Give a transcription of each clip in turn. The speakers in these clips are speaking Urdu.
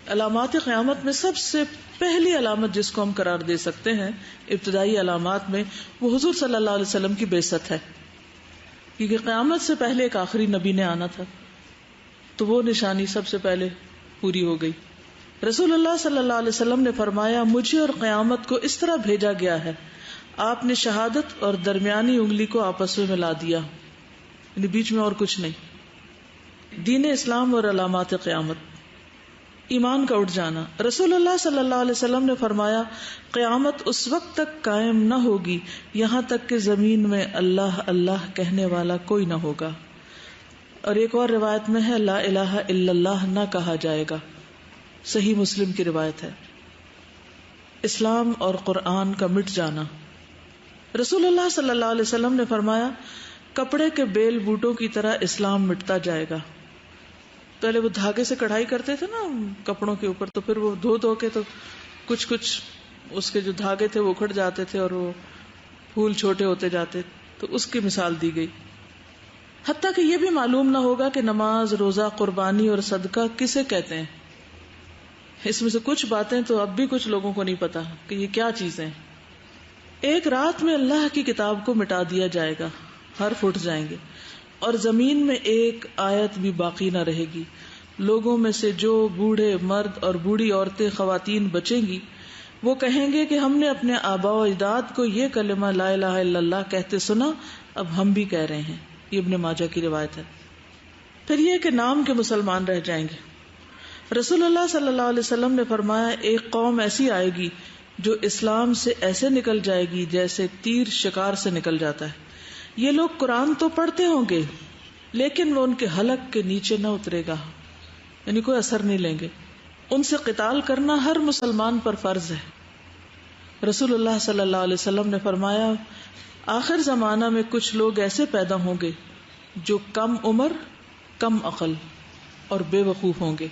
علامات قیامت میں سب سے پہلی علامت جس کو ہم قرار دے سکتے ہیں ابتدائی علامات میں، وہ حضور صلی اللہ علیہ وسلم کی بعثت ہے، کیونکہ قیامت سے پہلے ایک آخری نبی نے آنا تھا، تو وہ نشانی سب سے پہلے پوری ہو گئی۔ رسول اللہ صلی اللہ علیہ وسلم نے فرمایا، مجھے اور قیامت کو اس طرح بھیجا گیا ہے، آپ نے شہادت اور درمیانی انگلی کو آپس میں ملا دیا، یعنی بیچ میں اور کچھ نہیں۔ دین اسلام اور علامات قیامت، ایمان کا اٹھ جانا۔ رسول اللہ صلی اللہ علیہ وسلم نے فرمایا، قیامت اس وقت تک قائم نہ ہوگی یہاں تک کہ زمین میں اللہ اللہ کہنے والا کوئی نہ ہوگا، اور ایک اور روایت میں ہے لا الہ الا اللہ نہ کہا جائے گا، صحیح مسلم کی روایت ہے۔ اسلام اور قرآن کا مٹ جانا۔ رسول اللہ صلی اللہ علیہ وسلم نے فرمایا، کپڑے کے بیل بوٹوں کی طرح اسلام مٹتا جائے گا۔ پہلے وہ دھاگے سے کڑھائی کرتے تھے نا کپڑوں کے اوپر، تو پھر وہ دھو کے تو کچھ اس کے جو دھاگے تھے وہ اکھڑ جاتے تھے اور وہ پھول چھوٹے ہوتے جاتے، تو اس کی مثال دی گئی۔ حتیٰ کہ یہ بھی معلوم نہ ہوگا کہ نماز، روزہ، قربانی اور صدقہ کسے کہتے ہیں۔ اس میں سے کچھ باتیں تو اب بھی کچھ لوگوں کو نہیں پتا کہ یہ کیا چیزیں ہیں۔ ایک رات میں اللہ کی کتاب کو مٹا دیا جائے گا، حرف اٹھ جائیں گے، اور زمین میں ایک آیت بھی باقی نہ رہے گی۔ لوگوں میں سے جو بوڑھے مرد اور بوڑھی عورتیں، خواتین بچیں گی، وہ کہیں گے کہ ہم نے اپنے آباء و اجداد کو یہ کلمہ لا الہ الا اللہ کہتے سنا، اب ہم بھی کہہ رہے ہیں۔ یہ ابن ماجہ کی روایت ہے۔ پھر یہ کہ نام کے مسلمان رہ جائیں گے۔ رسول اللہ صلی اللہ علیہ وسلم نے فرمایا، ایک قوم ایسی آئے گی جو اسلام سے ایسے نکل جائے گی جیسے تیر شکار سے نکل جاتا ہے۔ یہ لوگ قرآن تو پڑھتے ہوں گے لیکن وہ ان کے حلق کے نیچے نہ اترے گا، یعنی کوئی اثر نہیں لیں گے۔ ان سے قتال کرنا ہر مسلمان پر فرض ہے۔ رسول اللہ صلی اللہ علیہ وسلم نے فرمایا، آخر زمانہ میں کچھ لوگ ایسے پیدا ہوں گے جو کم عمر، کم عقل اور بے وقوف ہوں گے۔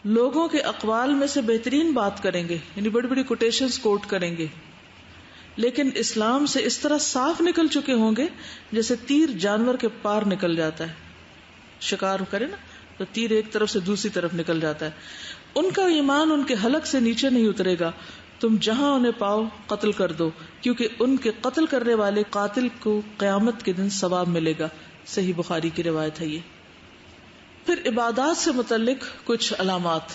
لوگوں کے اقوال میں سے بہترین بات کریں گے، یعنی بڑی بڑی کوٹیشنز کوٹ کریں گے، لیکن اسلام سے اس طرح صاف نکل چکے ہوں گے جیسے تیر جانور کے پار نکل جاتا ہے۔ شکار کرے نا تو تیر ایک طرف سے دوسری طرف نکل جاتا ہے۔ ان کا ایمان ان کے حلق سے نیچے نہیں اترے گا، تم جہاں انہیں پاؤ قتل کر دو، کیونکہ ان کے قتل کرنے والے قاتل کو قیامت کے دن ثواب ملے گا۔ صحیح بخاری کی روایت ہے یہ۔ پھر عبادات سے متعلق کچھ علامات۔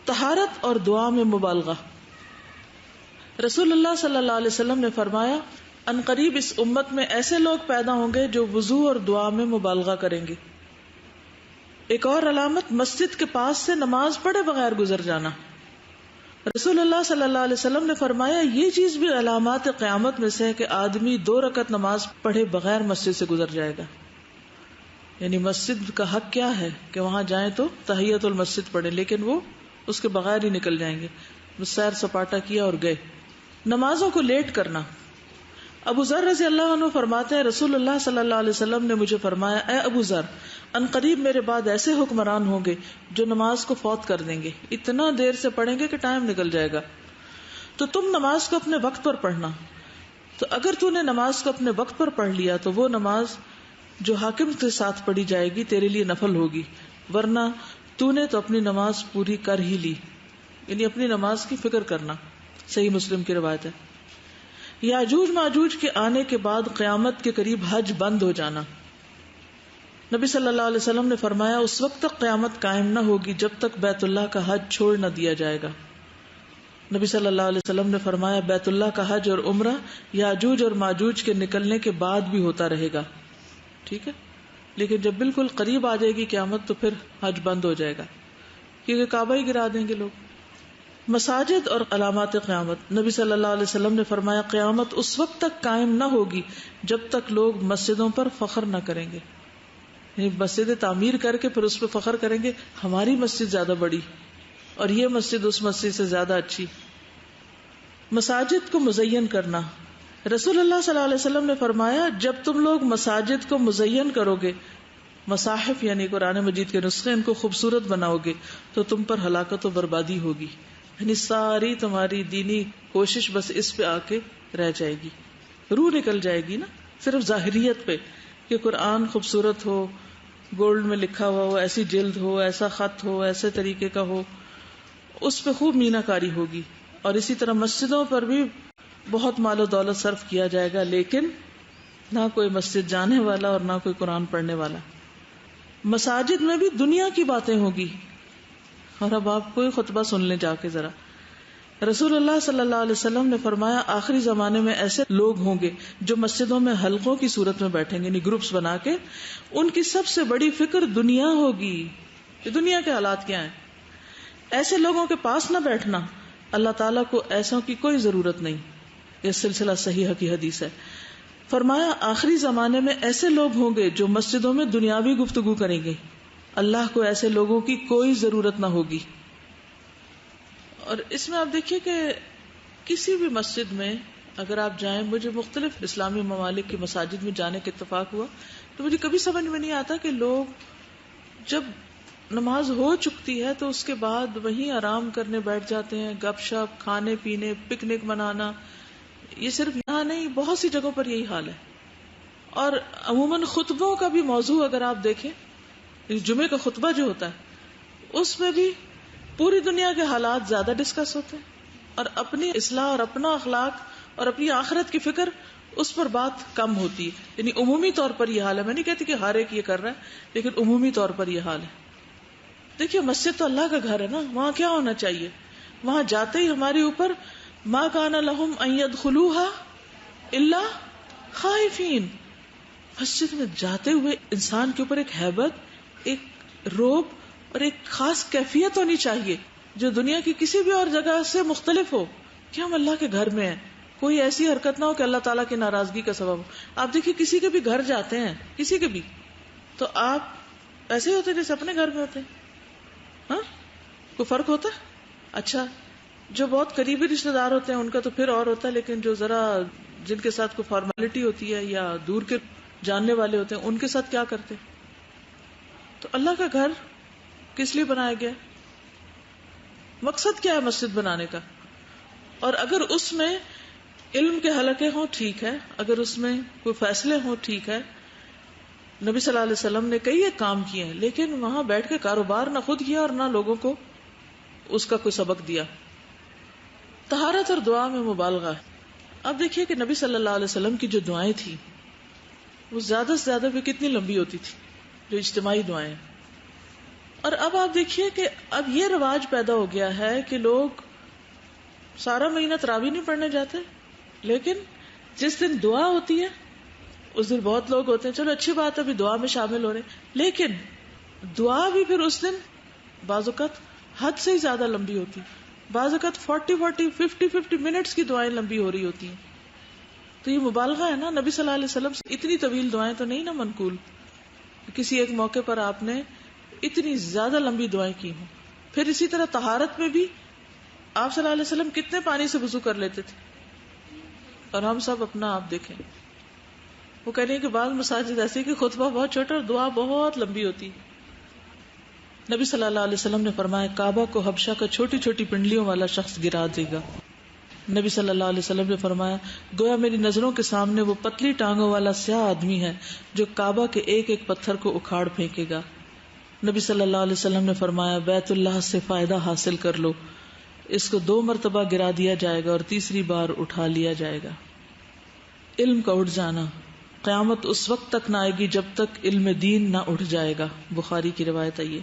طہارت اور دعا میں مبالغہ۔ رسول اللہ صلی اللہ علیہ وسلم نے فرمایا، ان قریب اس امت میں ایسے لوگ پیدا ہوں گے جو وضو اور دعا میں مبالغہ کریں گے۔ ایک اور علامت، مسجد کے پاس سے نماز پڑھے بغیر گزر جانا۔ رسول اللہ صلی اللہ علیہ وسلم نے فرمایا، یہ چیز بھی علامات قیامت میں سے ہے کہ آدمی 2 رکعت نماز پڑھے بغیر مسجد سے گزر جائے گا۔ یعنی مسجد کا حق کیا ہے کہ وہاں جائیں تو تحیت المسجد پڑھیں، لیکن وہ اس کے بغیر ہی نکل جائیں گے، سیر سپاٹا کیا اور گئے۔ نمازوں کو لیٹ کرنا۔ ابو ذر رضی اللہ عنہ فرماتے ہیں، رسول اللہ صلی اللہ علیہ وسلم نے مجھے فرمایا، اے ابو ذر، ان قریب میرے بعد ایسے حکمران ہوں گے جو نماز کو فوت کر دیں گے، اتنا دیر سے پڑھیں گے کہ ٹائم نکل جائے گا، تو تم نماز کو اپنے وقت پر پڑھنا۔ تو اگر تو نے نماز کو اپنے وقت پر پڑھ لیا تو وہ نماز جو حاکم کے ساتھ پڑھی جائے گی تیرے لیے نفل ہوگی، ورنہ تو نے تو اپنی نماز پوری کر ہی لی، یعنی اپنی نماز کی فکر کرنا۔ صحیح مسلم کی روایت ہے۔ یاجوج ماجوج کے آنے کے بعد قیامت کے قریب حج بند ہو جانا۔ نبی صلی اللہ علیہ وسلم نے فرمایا، اس وقت تک قیامت قائم نہ ہوگی جب تک بیت اللہ کا حج چھوڑ نہ دیا جائے گا۔ نبی صلی اللہ علیہ وسلم نے فرمایا، بیت اللہ کا حج اور عمرہ یاجوج اور ماجوج کے نکلنے کے بعد بھی ہوتا رہے گا، ٹھیک ہے، لیکن جب بالکل قریب آ جائے گی قیامت تو پھر حج بند ہو جائے گا، کیونکہ کعبہ ہی گرا دیں گے لوگ۔ مساجد اور علامات قیامت۔ نبی صلی اللہ علیہ وسلم نے فرمایا، قیامت اس وقت تک قائم نہ ہوگی جب تک لوگ مسجدوں پر فخر نہ کریں گے، یعنی مسجد تعمیر کر کے پھر اس پہ فخر کریں گے، ہماری مسجد زیادہ بڑی اور یہ مسجد اس مسجد سے زیادہ اچھی۔ مساجد کو مزین کرنا۔ رسول اللہ صلی اللہ علیہ وسلم نے فرمایا، جب تم لوگ مساجد کو مزین کرو گے، مصاحف یعنی قرآن مجید کے نسخے ان کو خوبصورت بناؤ گے، تو تم پر ہلاکت و بربادی ہوگی، یعنی ساری تمہاری دینی کوشش بس اس پہ آ کے رہ جائے گی، روح نکل جائے گی نا صرف ظاہریت پہ کہ قرآن خوبصورت ہو، گولڈ میں لکھا ہوا ہو، ایسی جلد ہو، ایسا خط ہو، ایسے طریقے کا ہو، اس پہ خوب مینہ کاری ہوگی. اور اسی طرح مسجدوں پر بھی بہت مال و دولت صرف کیا جائے گا، لیکن نہ کوئی مسجد جانے والا اور نہ کوئی قرآن پڑھنے والا. مساجد میں بھی دنیا کی باتیں ہوگی. اور اب آپ کوئی خطبہ سن لیں جا کے ذرا. رسول اللہ صلی اللہ علیہ وسلم نے فرمایا آخری زمانے میں ایسے لوگ ہوں گے جو مسجدوں میں حلقوں کی صورت میں بیٹھیں گے، یعنی گروپس بنا کے. ان کی سب سے بڑی فکر دنیا ہوگی کہ دنیا کے حالات کیا ہیں. ایسے لوگوں کے پاس نہ بیٹھنا، اللہ تعالیٰ کو ایسوں کی کوئی ضرورت نہیں. یہ سلسلہ صحیحہ کی حدیث ہے. فرمایا آخری زمانے میں ایسے لوگ ہوں گے جو مسجدوں میں دنیاوی گفتگو کریں گے، اللہ کو ایسے لوگوں کی کوئی ضرورت نہ ہوگی. اور اس میں آپ دیکھیے کہ کسی بھی مسجد میں اگر آپ جائیں، مجھے مختلف اسلامی ممالک کی مساجد میں جانے کا اتفاق ہوا تو مجھے کبھی سمجھ میں نہیں آتا کہ لوگ جب نماز ہو چکتی ہے تو اس کے بعد وہیں آرام کرنے بیٹھ جاتے ہیں، گپ شپ، کھانے پینے، پکنک منانا. یہ صرف یہاں نہیں، بہت سی جگہوں پر یہی حال ہے. اور عموماً خطبوں کا بھی موضوع اگر آپ دیکھیں، جمعے کا خطبہ جو ہوتا ہے اس میں بھی پوری دنیا کے حالات زیادہ ڈسکس ہوتے ہیں، اور اپنی اصلاح اور اپنا اخلاق اور اپنی آخرت کی فکر اس پر بات کم ہوتی ہے. یعنی عمومی طور پر یہ حال ہے. میں نہیں کہتی کہ ہر ایک یہ کر رہا ہے، لیکن عمومی طور پر یہ حال ہے. دیکھیے مسجد تو اللہ کا گھر ہے نا، وہاں کیا ہونا چاہیے؟ وہاں جاتے ہی ہمارے اوپر ما کان لہم ان يدخلوها الا خائفین. مسجد میں جاتے ہوئے انسان کے اوپر ایک ہیبت، ایک روب اور ایک خاص کیفیت ہونی چاہیے جو دنیا کی کسی بھی اور جگہ سے مختلف ہو کہ ہم اللہ کے گھر میں ہیں. کوئی ایسی حرکت نہ ہو کہ اللہ تعالیٰ کی ناراضگی کا سبب ہو. آپ دیکھیے کسی کے بھی گھر جاتے ہیں، کسی کے بھی، تو آپ ایسے ہوتے جیسے اپنے گھر میں ہوتے ہیں. ہاں کوئی فرق ہوتا ہے؟ اچھا جو بہت قریبی رشتہ دار ہوتے ہیں ان کا تو پھر اور ہوتا ہے، لیکن جو ذرا جن کے ساتھ کوئی فارمیلٹی ہوتی ہے یا دور کے جاننے والے ہوتے ہیں ان کے ساتھ کیا کرتے؟ تو اللہ کا گھر کس لیے بنایا گیا؟ مقصد کیا ہے مسجد بنانے کا؟ اور اگر اس میں علم کے حلقے ہوں ٹھیک ہے، اگر اس میں کوئی فیصلے ہوں ٹھیک ہے. نبی صلی اللہ علیہ وسلم نے کئی ایک کام کیے ہیں، لیکن وہاں بیٹھ کے کاروبار نہ خود کیا اور نہ لوگوں کو اس کا کوئی سبق دیا. طہارت اور دعا میں مبالغہ ہے. اب دیکھیے کہ نبی صلی اللہ علیہ وسلم کی جو دعائیں تھیں وہ زیادہ سے زیادہ بھی کتنی لمبی ہوتی تھی، جو اجتماعی دعائیں. اور اب آپ دیکھیے کہ اب یہ رواج پیدا ہو گیا ہے کہ لوگ سارا مہینہ تراویح نہیں پڑھنے جاتے، لیکن جس دن دعا ہوتی ہے اس دن بہت لوگ ہوتے ہیں. چلو اچھی بات ہے، ابھی دعا میں شامل ہو رہے ہیں، لیکن دعا بھی پھر اس دن بعض اوقات حد سے ہی زیادہ لمبی ہوتی، بعض اوقات 40 منٹس کی دعائیں لمبی ہو رہی ہوتی ہیں. تو یہ مبالغہ ہے نا. نبی صلی اللہ علیہ وسلم سے اتنی طویل دعائیں تو نہیں نا منقول، کسی ایک موقع پر آپ نے اتنی زیادہ لمبی دعائیں کی ہوں. پھر اسی طرح طہارت میں بھی آپ صلی اللہ علیہ وسلم کتنے پانی سے وضو کر لیتے تھے، اور ہم سب اپنا آپ دیکھیں. وہ کہہ رہے ہیں کہ بعض مساجد ایسی کہ خطبہ بہت چھوٹا اور دعا بہت لمبی ہوتی. نبی صلی اللہ علیہ وسلم نے فرمایا کعبہ کو حبشہ کا چھوٹی چھوٹی پنڈلیوں والا شخص گرا دے گا. نبی صلی اللہ علیہ وسلم نے فرمایا گویا میری نظروں کے سامنے وہ پتلی ٹانگوں والا سیاہ آدمی ہے جو کعبہ کے ایک ایک پتھر کو اکھاڑ پھینکے گا. نبی صلی اللہ علیہ وسلم نے فرمایا بیت اللہ سے فائدہ حاصل کر لو، اس کو 2 مرتبہ گرا دیا جائے گا اور تیسری بار اٹھا لیا جائے گا. علم کا اٹھ جانا، قیامت اس وقت تک نہ آئے گی جب تک علم دین نہ اٹھ جائے گا. بخاری کی روایت ہے. یہ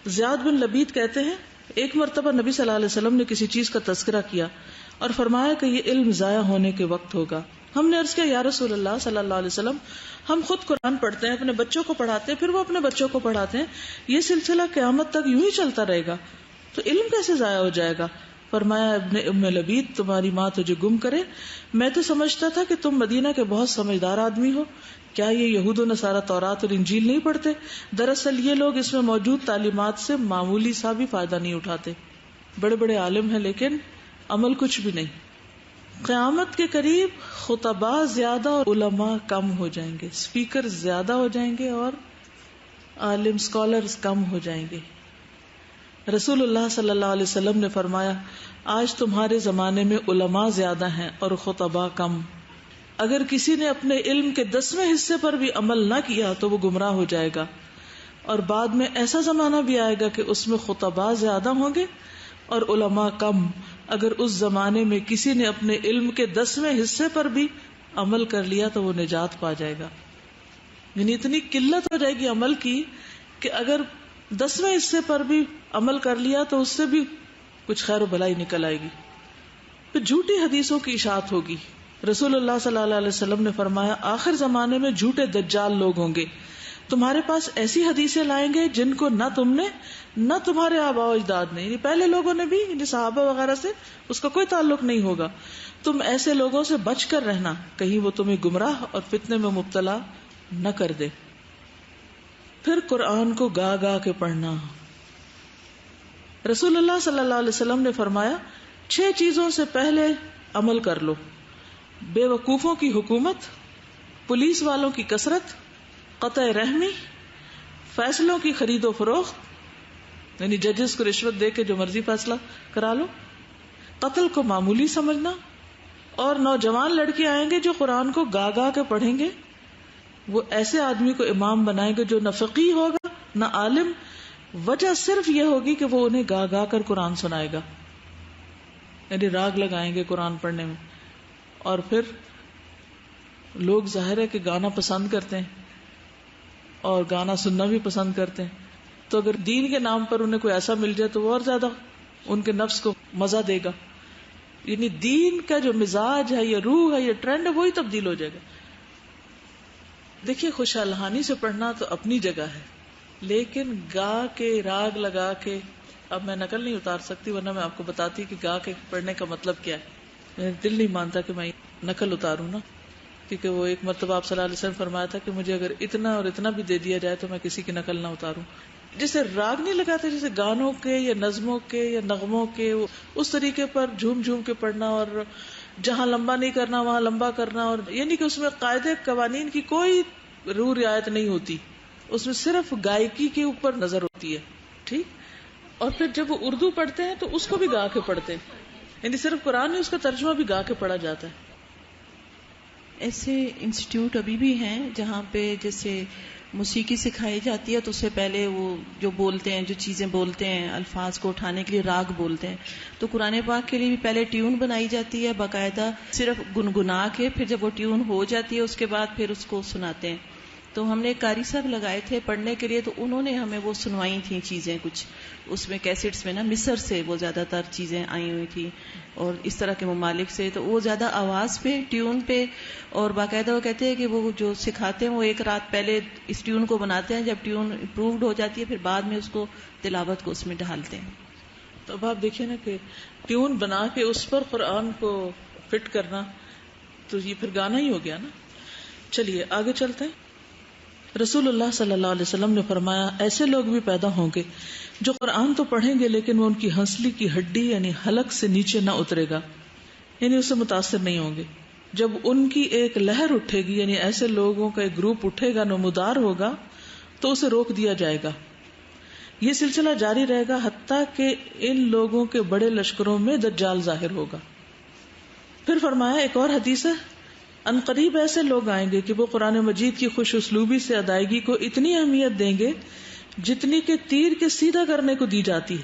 زیاد بن لبید کہتے ہیں ایک مرتبہ نبی صلی اللہ علیہ وسلم نے کسی چیز کا تذکرہ کیا اور فرمایا کہ یہ علم ضائع ہونے کے وقت ہوگا. ہم نے عرض کیا یا رسول اللہ صلی اللہ علیہ وسلم، ہم خود قرآن پڑھتے ہیں، اپنے بچوں کو پڑھاتے ہیں، پھر وہ اپنے بچوں کو پڑھاتے ہیں، یہ سلسلہ قیامت تک یوں ہی چلتا رہے گا، تو علم کیسے ضائع ہو جائے گا؟ فرمایا ابن ام لبید تمہاری ماں تجھے گم کرے، میں تو سمجھتا تھا کہ تم مدینہ کے بہت سمجھدار آدمی ہو، کیا یہ یہود و نصارہ تورات اور انجیل نہیں پڑھتے؟ دراصل یہ لوگ اس میں موجود تعلیمات سے معمولی سا بھی فائدہ نہیں اٹھاتے، بڑے بڑے عالم ہیں لیکن عمل کچھ بھی نہیں. قیامت کے قریب خطباء زیادہ اور علماء کم ہو جائیں گے، اسپیکر زیادہ ہو جائیں گے اور عالم اسکالرز کم ہو جائیں گے. رسول اللہ صلی اللہ علیہ وسلم نے فرمایا آج تمہارے زمانے میں علماء زیادہ ہیں اور خطباء کم. اگر کسی نے اپنے علم کے 10ویں حصے پر بھی عمل نہ کیا تو وہ گمراہ ہو جائے گا. اور بعد میں ایسا زمانہ بھی آئے گا کہ اس میں خطباء زیادہ ہوں گے اور علماء کم. اگر اس زمانے میں کسی نے اپنے علم کے 10ویں حصے پر بھی عمل کر لیا تو وہ نجات پا جائے گا. یعنی اتنی قلت ہو جائے گی عمل کی کہ اگر 10ویں حصے پر بھی عمل کر لیا تو اس سے بھی کچھ خیر و بھلائی نکل آئے گی. پھر جھوٹی حدیثوں کی اشاعت ہوگی. رسول اللہ صلی اللہ علیہ وسلم نے فرمایا آخر زمانے میں جھوٹے دجال لوگ ہوں گے. تمہارے پاس ایسی حدیثیں لائیں گے جن کو نہ تم نے نہ تمہارے آباء و اجداد نے، یعنی پہلے لوگوں نے بھی، یعنی صحابہ وغیرہ سے اس کا کوئی تعلق نہیں ہوگا. تم ایسے لوگوں سے بچ کر رہنا کہیں وہ تمہیں گمراہ اور فتنے میں مبتلا نہ کر دے. پھر قرآن کو گا گا کے پڑھنا. رسول اللہ صلی اللہ علیہ وسلم نے فرمایا 6 چیزوں سے پہلے عمل کر لو: بے وقوفوں کی حکومت، پولیس والوں کی کثرت، قطع رحمی، فیصلوں کی خرید و فروخت، یعنی ججز کو رشوت دے کے جو مرضی فیصلہ کرا لو، قتل کو معمولی سمجھنا، اور نوجوان لڑکے آئیں گے جو قرآن کو گا گا کے پڑھیں گے. وہ ایسے آدمی کو امام بنائیں گے جو نہ فقیہ ہوگا نہ عالم. وجہ صرف یہ ہوگی کہ وہ انہیں گا گا کر قرآن سنائے گا، یعنی راگ لگائیں گے قرآن پڑھنے میں. اور پھر لوگ ظاہر ہے کہ گانا پسند کرتے ہیں اور گانا سننا بھی پسند کرتے ہیں، تو اگر دین کے نام پر انہیں کوئی ایسا مل جائے تو وہ اور زیادہ ان کے نفس کو مزہ دے گا. یعنی دین کا جو مزاج ہے یا روح ہے یا ٹرینڈ ہے وہی تبدیل ہو جائے گا. دیکھیے خوشحالانی سے پڑھنا تو اپنی جگہ ہے، لیکن گا کے راگ لگا کے، اب میں نقل نہیں اتار سکتی ورنہ میں آپ کو بتاتی کہ گا کے پڑھنے کا مطلب کیا ہے. دل نہیں مانتا کہ میں نقل اتاروں نا، کیونکہ وہ ایک مرتبہ آپ صلی اللہ علیہ وسلم فرمایا تھا کہ مجھے اگر اتنا اور اتنا بھی دے دیا جائے تو میں کسی کی نقل نہ اتاروں. جسے راگ نہیں لگاتے، جیسے گانوں کے یا نظموں کے یا نغموں کے، اس طریقے پر جھوم جھوم کے پڑھنا، اور جہاں لمبا نہیں کرنا وہاں لمبا کرنا، اور یعنی کہ اس میں قاعدے قوانین کی کوئی روح رعایت نہیں ہوتی، اس میں صرف گائکی کے اوپر نظر ہوتی ہے. ٹھیک. اور پھر جب وہ اردو پڑھتے ہیں تو اس کو بھی گا کے پڑھتے ہیں، یعنی صرف قرآن نہیں، اس کا ترجمہ بھی گا کے پڑھا جاتا ہے. ایسے انسٹیٹیوٹ ابھی بھی ہیں جہاں پہ جیسے موسیقی سکھائی جاتی ہے تو اس سے پہلے وہ جو بولتے ہیں، جو چیزیں بولتے ہیں، الفاظ کو اٹھانے کے لیے راگ بولتے ہیں، تو قرآن پاک کے لیے بھی پہلے ٹیون بنائی جاتی ہے باقاعدہ، صرف گنگنا کے، پھر جب وہ ٹیون ہو جاتی ہے اس کے بعد پھر اس کو سناتے ہیں. تو ہم نے ایک قاری صاحب لگائے تھے پڑھنے کے لیے، تو انہوں نے ہمیں وہ سنوائی تھیں چیزیں کچھ، اس میں کیسٹس میں نا مصر سے وہ زیادہ تر چیزیں آئی ہوئی تھی اور اس طرح کے ممالک سے، تو وہ زیادہ آواز پہ، ٹیون پہ، اور باقاعدہ وہ کہتے ہیں کہ وہ جو سکھاتے ہیں وہ ایک رات پہلے اس ٹیون کو بناتے ہیں، جب ٹیون امپرووڈ ہو جاتی ہے پھر بعد میں اس کو تلاوت کو اس میں ڈالتے ہیں. تو اب آپ دیکھیں نا کہ ٹیون بنا کے اس پر قرآن کو فٹ کرنا، تو یہ پھر گانا ہی ہو گیا نا. چلیے آگے چلتے ہیں. رسول اللہ صلی اللہ علیہ وسلم نے فرمایا ایسے لوگ بھی پیدا ہوں گے جو قرآن تو پڑھیں گے لیکن وہ ان کی ہنسلی کی ہڈی یعنی حلق سے نیچے نہ اترے گا، یعنی اس سے متاثر نہیں ہوں گے. جب ان کی ایک لہر اٹھے گی، یعنی ایسے لوگوں کا ایک گروپ اٹھے گا، نمودار ہوگا، تو اسے روک دیا جائے گا. یہ سلسلہ جاری رہے گا حتیٰ کہ ان لوگوں کے بڑے لشکروں میں دجال ظاہر ہوگا. پھر فرمایا ایک اور حدیث ہے، ان قریب ایسے لوگ آئیں گے کہ وہ قرآن مجید کی خوش اسلوبی سے ادائیگی کو اتنی اہمیت دیں گے جتنی کہ تیر کے سیدھا کرنے کو دی جاتی ہے،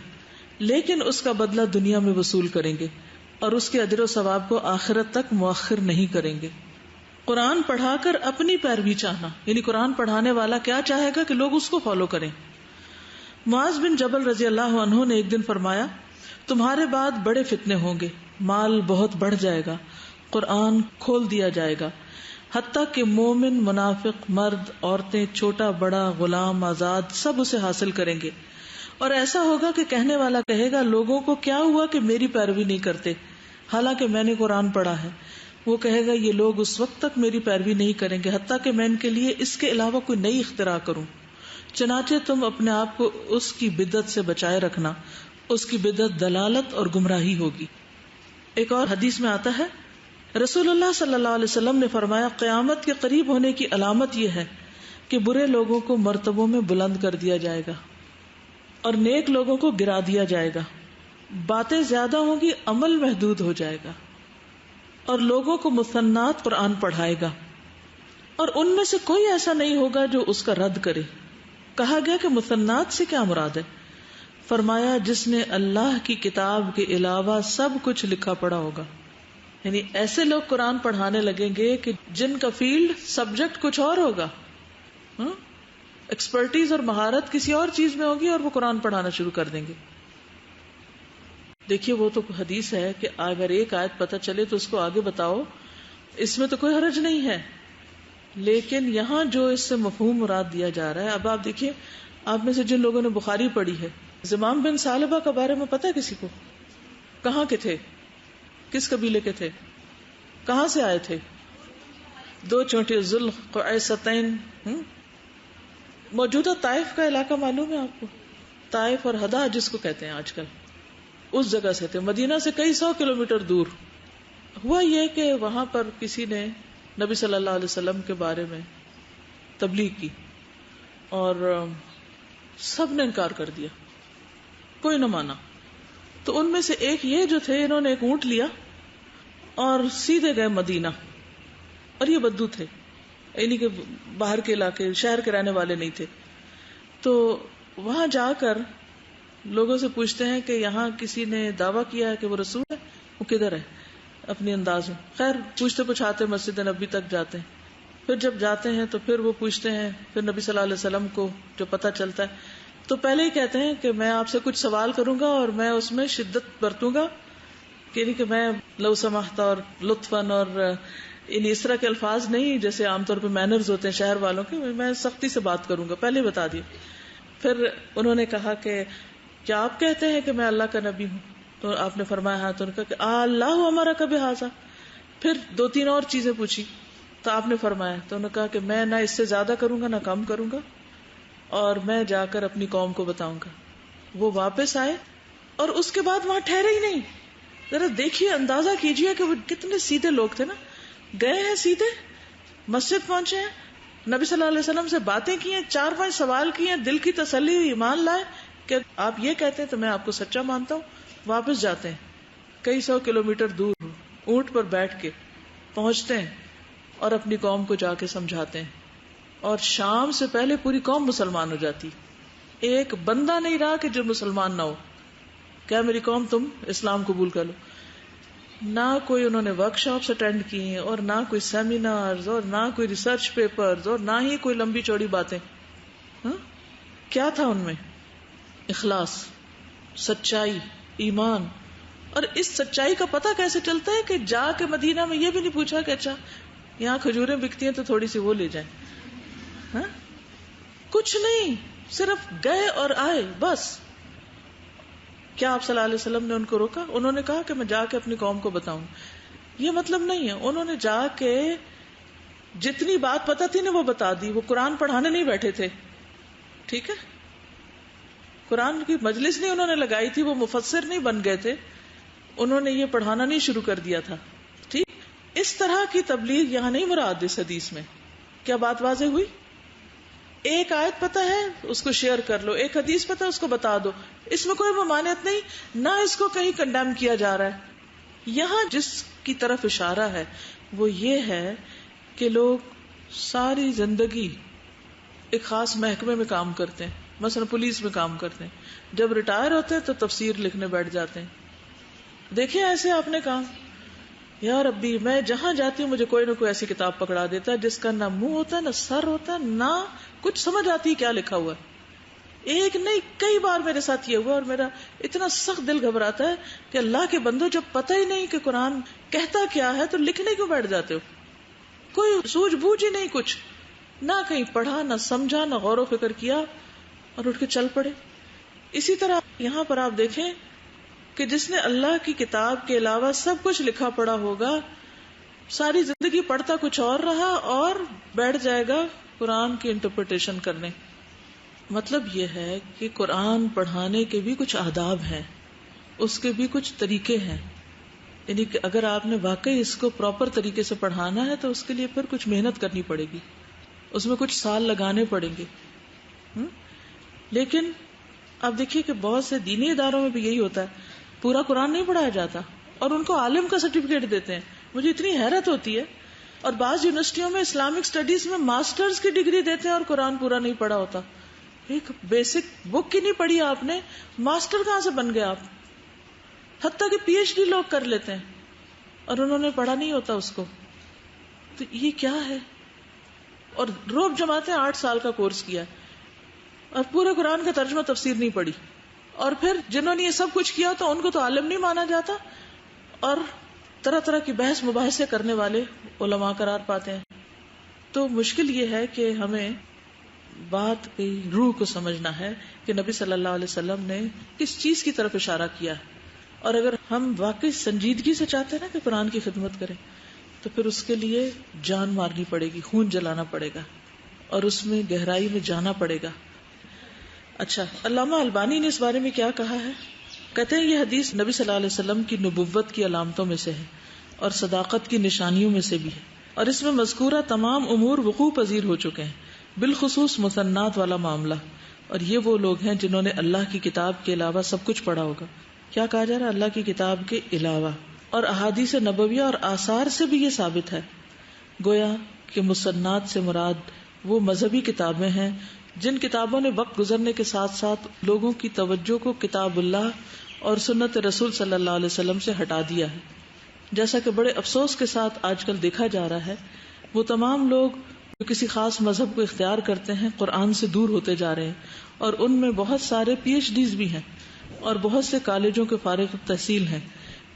لیکن اس کا بدلہ دنیا میں وصول کریں گے اور اس کے اجر و ثواب کو آخرت تک مؤخر نہیں کریں گے. قرآن پڑھا کر اپنی پیروی چاہنا، یعنی قرآن پڑھانے والا کیا چاہے گا کہ لوگ اس کو فالو کریں. معاذ بن جبل رضی اللہ عنہ نے ایک دن فرمایا تمہارے بعد بڑے فتنے ہوں گے، مال بہت بڑھ جائے گا، قرآن کھول دیا جائے گا، حتیٰ کہ مومن، منافق، مرد، عورتیں، چھوٹا بڑا، غلام، آزاد سب اسے حاصل کریں گے. اور ایسا ہوگا کہ کہنے والا کہے گا لوگوں کو کیا ہوا کہ میری پیروی نہیں کرتے حالانکہ میں نے قرآن پڑھا ہے. وہ کہے گا یہ لوگ اس وقت تک میری پیروی نہیں کریں گے حتیٰ کہ میں ان کے لیے اس کے علاوہ کوئی نئی اختراع کروں. چنانچہ تم اپنے آپ کو اس کی بدعت سے بچائے رکھنا، اس کی بدعت دلالت اور گمراہی ہوگی. ایک اور حدیث میں آتا ہے رسول اللہ صلی اللہ علیہ وسلم نے فرمایا قیامت کے قریب ہونے کی علامت یہ ہے کہ برے لوگوں کو مرتبوں میں بلند کر دیا جائے گا اور نیک لوگوں کو گرا دیا جائے گا. باتیں زیادہ ہوں گی، عمل محدود ہو جائے گا، اور لوگوں کو مثنات قرآن پڑھائے گا، اور ان میں سے کوئی ایسا نہیں ہوگا جو اس کا رد کرے. کہا گیا کہ مثنات سے کیا مراد ہے؟ فرمایا جس نے اللہ کی کتاب کے علاوہ سب کچھ لکھا پڑا ہوگا. یعنی ایسے لوگ قرآن پڑھانے لگیں گے کہ جن کا فیلڈ سبجیکٹ کچھ اور ہوگا، ایکسپرٹیز اور مہارت کسی اور چیز میں ہوگی، اور وہ قرآن پڑھانا شروع کر دیں گے. دیکھیے وہ تو حدیث ہے کہ اگر ایک آیت پتہ چلے تو اس کو آگے بتاؤ، اس میں تو کوئی حرج نہیں ہے. لیکن یہاں جو اس سے مفہوم مراد دیا جا رہا ہے، اب آپ دیکھیے، آپ میں سے جن لوگوں نے بخاری پڑھی ہے، زمام بن ثعلبہ کے بارے میں پتہ ہے کسی کو؟ کہاں کے تھے؟ کس قبیلے کے تھے؟ کہاں سے آئے تھے؟ 2 چونٹے ذوالقعیستین، موجودہ طائف کا علاقہ معلوم ہے آپ کو؟ طائف اور ہدا جس کو کہتے ہیں آج کل، اس جگہ سے تھے، مدینہ سے کئی 100 کلومیٹر دور. ہوا یہ کہ وہاں پر کسی نے نبی صلی اللہ علیہ وسلم کے بارے میں تبلیغ کی اور سب نے انکار کر دیا، کوئی نہ مانا. تو ان میں سے ایک یہ جو تھے، انہوں نے ایک اونٹ لیا اور سیدھے گئے مدینہ. اور یہ بدو تھے، یعنی کہ باہر کے علاقے، شہر کے رہنے والے نہیں تھے. تو وہاں جا کر لوگوں سے پوچھتے ہیں کہ یہاں کسی نے دعویٰ کیا ہے کہ وہ رسول ہے، وہ کدھر ہے؟ اپنے انداز میں خیر پوچھتے پوچھاتے مسجد نبی تک جاتے ہیں. پھر جب جاتے ہیں تو پھر وہ پوچھتے ہیں، پھر نبی صلی اللہ علیہ وسلم کو جو پتہ چلتا ہے تو پہلے ہی کہتے ہیں کہ میں آپ سے کچھ سوال کروں گا اور میں اس میں شدت برتوں گا، یعنی کہ میں لو سمحت اور لطفاً اور اس طرح کے الفاظ نہیں جیسے عام طور پہ مینرز ہوتے ہیں شہر والوں کے، میں سختی سے بات کروں گا، پہلے بتا دیا. پھر انہوں نے کہا کہ کیا آپ کہتے ہیں کہ میں اللہ کا نبی ہوں؟ تو آپ نے فرمایا ہاں. تو انہوں نے کہا کہ اللہ ہمارا کبھی حاضا. پھر 2-3 اور چیزیں پوچھی تو آپ نے فرمایا، تو انہوں نے کہا کہ میں نہ اس سے زیادہ کروں گا نہ کم کروں گا، اور میں جا کر اپنی قوم کو بتاؤں گا. وہ واپس آئے اور اس کے بعد وہاں ٹھہرے ہی نہیں. ذرا دیکھیے، اندازہ کیجئے کہ وہ کتنے سیدھے لوگ تھے نا. گئے ہیں سیدھے، مسجد پہنچے ہیں، نبی صلی اللہ علیہ وسلم سے باتیں کی ہیں، 4-5 سوال کیے ہیں، دل کی تسلی ہوئی، ایمان لائے کہ آپ یہ کہتے ہیں تو میں آپ کو سچا مانتا ہوں. واپس جاتے ہیں کئی 100 کلومیٹر دور، اونٹ پر بیٹھ کے پہنچتے ہیں اور اپنی قوم کو جا کے سمجھاتے ہیں. اور شام سے پہلے پوری قوم مسلمان ہو جاتی. ایک بندہ نہیں رہا کہ جو مسلمان نہ ہو. کیا میری قوم تم اسلام قبول کر لو. نہ کوئی انہوں نے ورک شاپس اٹینڈ کی ہیں، اور نہ کوئی سیمینارز، اور نہ کوئی ریسرچ پیپرز، اور نہ ہی کوئی لمبی چوڑی باتیں. کیا تھا ان میں؟ اخلاص، سچائی، ایمان. اور اس سچائی کا پتہ کیسے چلتا ہے کہ جا کے مدینہ میں یہ بھی نہیں پوچھا کہ اچھا یہاں کھجوریں بکتی ہیں تو تھوڑی سی وہ لے جائیں. کچھ نہیں، صرف گئے اور آئے بس. کیا آپ صلی اللہ علیہ وسلم نے ان کو روکا؟ انہوں نے کہا کہ میں جا کے اپنی قوم کو بتاؤں. یہ مطلب نہیں ہے انہوں نے جا کے جتنی بات پتہ تھی نا وہ بتا دی. وہ قرآن پڑھانے نہیں بیٹھے تھے، ٹھیک ہے، قرآن کی مجلس نہیں انہوں نے لگائی تھی، وہ مفسر نہیں بن گئے تھے، انہوں نے یہ پڑھانا نہیں شروع کر دیا تھا. ٹھیک، اس طرح کی تبلیغ یہاں نہیں مراد اس حدیث میں. کیا بات واضح ہوئی؟ ایک آیت پتہ ہے اس کو شیئر کر لو، ایک حدیث پتہ ہے اس کو بتا دو، اس میں کوئی ممانعت نہیں، نہ اس کو کہیں کنڈیم کیا جا رہا ہے. یہاں جس کی طرف اشارہ ہے وہ یہ ہے کہ لوگ ساری زندگی ایک خاص محکمے میں کام کرتے ہیں، مثلا پولیس میں کام کرتے ہیں، جب ریٹائر ہوتے ہیں تو تفسیر لکھنے بیٹھ جاتے ہیں. دیکھیں ایسے آپ نے کہا یا ربی، میں جہاں جاتی ہوں مجھے کوئی نہ کوئی ایسی کتاب پکڑا دیتا ہے جس کا نہ منہ ہوتا ہے نہ سر ہوتا ہے، نہ کچھ سمجھ آتی کیا لکھا ہوا ہے. ایک نہیں کئی بار میرے ساتھ یہ ہوا، اور میرا اتنا سخت دل گھبراتا ہے کہ اللہ کے بندو جب پتہ ہی نہیں کہ قرآن کہتا کیا ہے تو لکھنے کیوں بیٹھ جاتے ہو؟ کوئی سوجھ بوجھ ہی نہیں، کچھ نہ کہیں پڑھا نہ سمجھا نہ غور و فکر کیا اور اٹھ کے چل پڑے. اسی طرح یہاں پر آپ دیکھیں کہ جس نے اللہ کی کتاب کے علاوہ سب کچھ لکھا پڑا ہوگا، ساری زندگی پڑھتا کچھ اور رہا اور بیٹھ جائے گا قرآن کی انٹرپریٹیشن کرنے. مطلب یہ ہے کہ قرآن پڑھانے کے بھی کچھ آداب ہیں، اس کے بھی کچھ طریقے ہیں. یعنی کہ اگر آپ نے واقعی اس کو پراپر طریقے سے پڑھانا ہے تو اس کے لیے پھر کچھ محنت کرنی پڑے گی، اس میں کچھ سال لگانے پڑیں گے. لیکن آپ دیکھیے کہ بہت سے دینی اداروں میں بھی یہی ہوتا ہے، پورا قرآن نہیں پڑھایا جاتا اور ان کو عالم کا سرٹیفکیٹ دیتے ہیں. مجھے اتنی حیرت ہوتی ہے. اور بعض یونیورسٹیوں میں اسلامک اسٹڈیز میں ماسٹرز کی ڈگری دیتے ہیں اور قرآن پورا نہیں پڑھا ہوتا. ایک بیسک بک ہی نہیں پڑھی آپ نے، ماسٹر کہاں سے بن گئے آپ؟ حتیٰ کہ پی ایچ ڈی لوگ کر لیتے ہیں اور انہوں نے پڑھا نہیں ہوتا اس کو. تو یہ کیا ہے؟ اور روب جماعت 8 سال کا کورس کیا اور پورے قرآن کا ترجمہ تفسیر نہیں پڑھی، اور پھر جنہوں نے یہ سب کچھ کیا تو ان کو تو عالم نہیں مانا جاتا، اور طرح طرح کی بحث مباحثے کرنے والے علماء قرار پاتے ہیں. تو مشکل یہ ہے کہ ہمیں بات کی روح کو سمجھنا ہے کہ نبی صلی اللہ علیہ وسلم نے کس چیز کی طرف اشارہ کیا ہے. اور اگر ہم واقعی سنجیدگی سے چاہتے ہیں نا کہ قرآن کی خدمت کریں تو پھر اس کے لیے جان مارنی پڑے گی، خون جلانا پڑے گا اور اس میں گہرائی میں جانا پڑے گا. اچھا، علامہ البانی نے اس بارے میں کیا کہا ہے؟ کہتے ہیں یہ حدیث نبی صلی اللہ علیہ وسلم کی نبوت کی علامتوں میں سے ہے اور صداقت کی نشانیوں میں سے بھی ہے، اور اس میں مذکورہ تمام امور وقوع پذیر ہو چکے ہیں، بالخصوص مثنات والا معاملہ. اور یہ وہ لوگ ہیں جنہوں نے اللہ کی کتاب کے علاوہ سب کچھ پڑھا ہوگا. کیا کہا جا رہا ہے؟ اللہ کی کتاب کے علاوہ. اور احادیث نبویہ اور آثار سے بھی یہ ثابت ہے. گویا کہ مثنات سے مراد وہ مذہبی کتابیں ہیں جن کتابوں نے وقت گزرنے کے ساتھ ساتھ لوگوں کی توجہ کو کتاب اللہ اور سنت رسول صلی اللہ علیہ وسلم سے ہٹا دیا ہے. جیسا کہ بڑے افسوس کے ساتھ آج کل دیکھا جا رہا ہے، وہ تمام لوگ جو کسی خاص مذہب کو اختیار کرتے ہیں قرآن سے دور ہوتے جا رہے ہیں، اور ان میں بہت سارے پی ایچ ڈیز بھی ہیں اور بہت سے کالجوں کے فارغ التحصیل ہیں.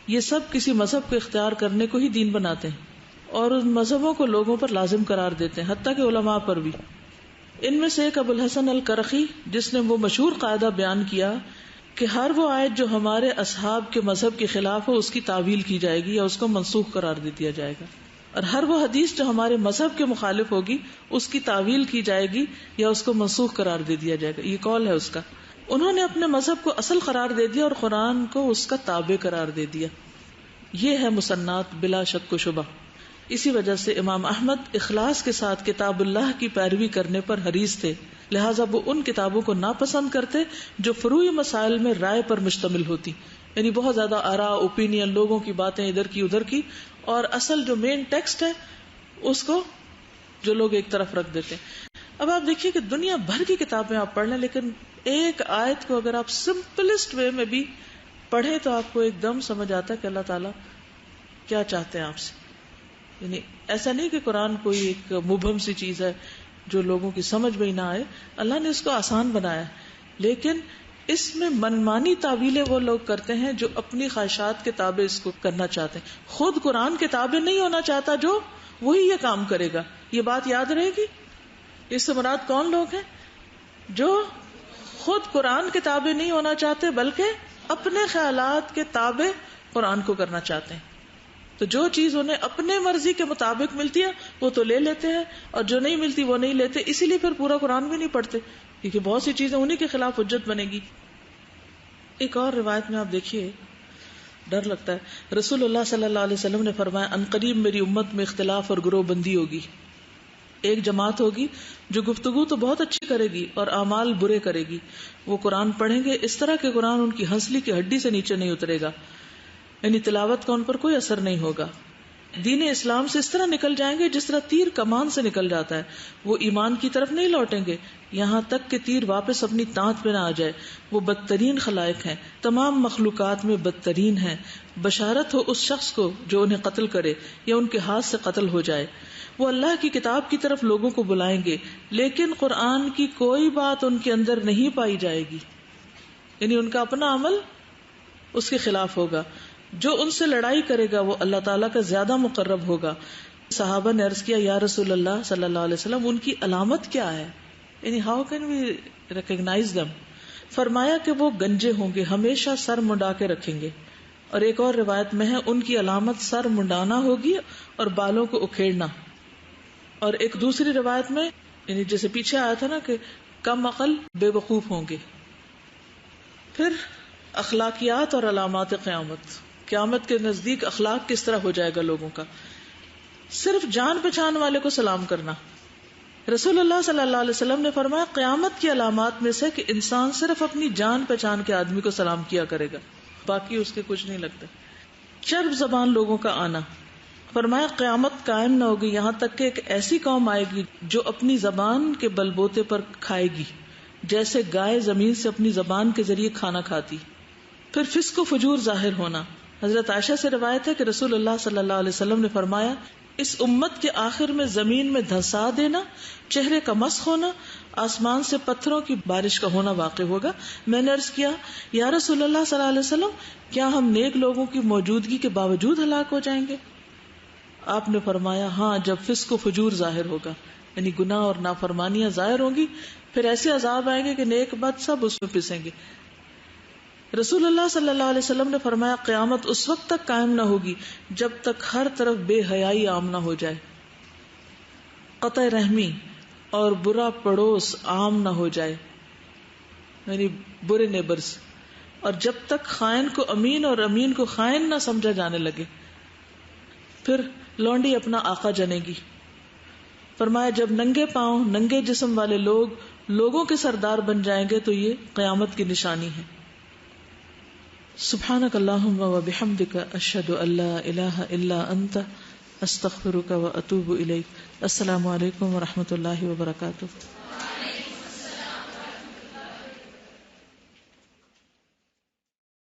یہ سب کسی مذہب کو اختیار کرنے کو ہی دین بناتے ہیں اور ان مذہبوں کو لوگوں پر لازم قرار دیتے ہیں، حتیٰ کہ علماء پر بھی. ان میں سے ایک ابو الحسن الکرخی، جس نے وہ مشہور قاعدہ بیان کیا کہ ہر وہ آیت جو ہمارے اصحاب کے مذہب کے خلاف ہو اس کی تعویل کی جائے گی یا اس کو منسوخ قرار دے دیا جائے گا، اور ہر وہ حدیث جو ہمارے مذہب کے مخالف ہوگی اس کی تعویل کی جائے گی یا اس کو منسوخ قرار دے دیا جائے گا. یہ قول ہے اس کا. انہوں نے اپنے مذہب کو اصل قرار دے دیا اور قرآن کو اس کا تابع قرار دے دیا. یہ ہے مسنات بلا شک و شبہ. اسی وجہ سے امام احمد اخلاص کے ساتھ کتاب اللہ کی پیروی کرنے پر حریص تھے، لہٰذا وہ ان کتابوں کو ناپسند کرتے جو فروعی مسائل میں رائے پر مشتمل ہوتی، یعنی بہت زیادہ آراء، اوپینین، لوگوں کی باتیں ادھر کی ادھر کی، اور اصل جو مین ٹیکسٹ ہے اس کو جو لوگ ایک طرف رکھ دیتے. اب آپ دیکھیے کہ دنیا بھر کی کتابیں آپ پڑھ لیں، لیکن ایک آیت کو اگر آپ سمپلسٹ وے میں بھی پڑھیں تو آپ کو ایک دم سمجھ آتا ہے کہ اللہ تعالیٰ کیا چاہتے ہیں آپ سے. یعنی ایسا نہیں کہ قرآن کوئی ایک مبہم سی چیز ہے جو لوگوں کی سمجھ میں ہی نہ آئے. اللہ نے اس کو آسان بنایا ہے، لیکن اس میں منمانی تعویلیں وہ لوگ کرتے ہیں جو اپنی خواہشات کے تابع اس کو کرنا چاہتے ہیں. خود قرآن کے تابع نہیں ہونا چاہتا جو، وہی یہ کام کرے گا. یہ بات یاد رہے گی. اس سے مراد کون لوگ ہیں؟ جو خود قرآن کے تابع نہیں ہونا چاہتے بلکہ اپنے خیالات کے تابع قرآن کو کرنا چاہتے ہیں. تو جو چیز انہیں اپنے مرضی کے مطابق ملتی ہے وہ تو لے لیتے ہیں، اور جو نہیں ملتی وہ نہیں لیتے. اسی لیے پھر پورا قرآن بھی نہیں پڑھتے، کیونکہ بہت سی چیزیں انہی کے خلاف حجت بنے گی. ایک اور روایت میں آپ دیکھیے، ڈر لگتا ہے. رسول اللہ صلی اللہ علیہ وسلم نے فرمایا ان قریب میری امت میں اختلاف اور گروہ بندی ہوگی. ایک جماعت ہوگی جو گفتگو تو بہت اچھی کرے گی اور اعمال برے کرے گی. وہ قرآن پڑھیں گے اس طرح کہ قرآن ان کی ہنسلی کی ہڈی سے نیچے نہیں اترے گا، یعنی تلاوت کا ان پر کوئی اثر نہیں ہوگا. دین اسلام سے اس طرح نکل جائیں گے جس طرح تیر کمان سے نکل جاتا ہے. وہ ایمان کی طرف نہیں لوٹیں گے یہاں تک کہ تیر واپس اپنی تانت پہ نہ آ جائے. وہ بدترین خلائق ہیں، تمام مخلوقات میں بدترین ہیں. بشارت ہو اس شخص کو جو انہیں قتل کرے یا ان کے ہاتھ سے قتل ہو جائے. وہ اللہ کی کتاب کی طرف لوگوں کو بلائیں گے لیکن قرآن کی کوئی بات ان کے اندر نہیں پائی جائے گی، یعنی ان کا اپنا عمل اس کے خلاف ہوگا. جو ان سے لڑائی کرے گا وہ اللہ تعالیٰ کا زیادہ مقرب ہوگا. صحابہ نے عرض کیا یا رسول اللہ صلی اللہ علیہ وسلم ان کی علامت کیا ہے، یعنی how can we recognise them? فرمایا کہ وہ گنجے ہوں گے، ہمیشہ سر منڈا کے رکھیں گے. اور ایک اور روایت میں ہے ان کی علامت سر منڈانا ہوگی اور بالوں کو اکھیڑنا. اور ایک دوسری روایت میں یعنی جیسے پیچھے آیا تھا نا کہ کم عقل بے وقوف ہوں گے. پھر اخلاقیات اور علامات قیامت. قیامت کے نزدیک اخلاق کس طرح ہو جائے گا لوگوں کا؟ صرف جان پہچان والے کو سلام کرنا. رسول اللہ صلی اللہ علیہ وسلم نے فرمایا قیامت کی علامات میں سے کہ انسان صرف اپنی جان پہچان کے آدمی کو سلام کیا کرے گا، باقی اس کے کچھ نہیں لگتا. چرب زبان لوگوں کا آنا. فرمایا قیامت قائم نہ ہوگی یہاں تک کہ ایک ایسی قوم آئے گی جو اپنی زبان کے بل بوتے پر کھائے گی، جیسے گائے زمین سے اپنی زبان کے ذریعے کھانا کھاتی. پھر فسق و فجور ظاہر ہونا. حضرت عائشہ سے روایت ہے کہ رسول اللہ صلی اللہ علیہ وسلم نے فرمایا اس امت کے آخر میں زمین میں دھسا دینا, چہرے کا مسخ ہونا, آسمان سے پتھروں کی بارش کا ہونا واقع ہوگا. میں نے عرض کیا یا رسول اللہ صلی اللہ علیہ وسلم کیا ہم نیک لوگوں کی موجودگی کے باوجود ہلاک ہو جائیں گے؟ آپ نے فرمایا ہاں, جب فسق و فجور ظاہر ہوگا, یعنی گناہ اور نافرمانیاں ظاہر ہوں گی, پھر ایسے عذاب آئیں گے کہ نیک بد سب اس میں پسیں گے. رسول اللہ صلی اللہ علیہ وسلم نے فرمایا قیامت اس وقت تک قائم نہ ہوگی جب تک ہر طرف بے حیائی عام نہ ہو جائے, قطع رحمی اور برا پڑوس عام نہ ہو جائے, یعنی برے نیبرز, اور جب تک خائن کو امین اور امین کو خائن نہ سمجھا جانے لگے. پھر لونڈی اپنا آقا جنے گی. فرمایا جب ننگے پاؤں ننگے جسم والے لوگ لوگوں کے سردار بن جائیں گے تو یہ قیامت کی نشانی ہے. سبحانک اللہم و بحمدک اشہد ان لا الہ الا انت استغفرک و اتوب الیک. السلام علیکم و رحمۃ اللہ وبرکاتہ.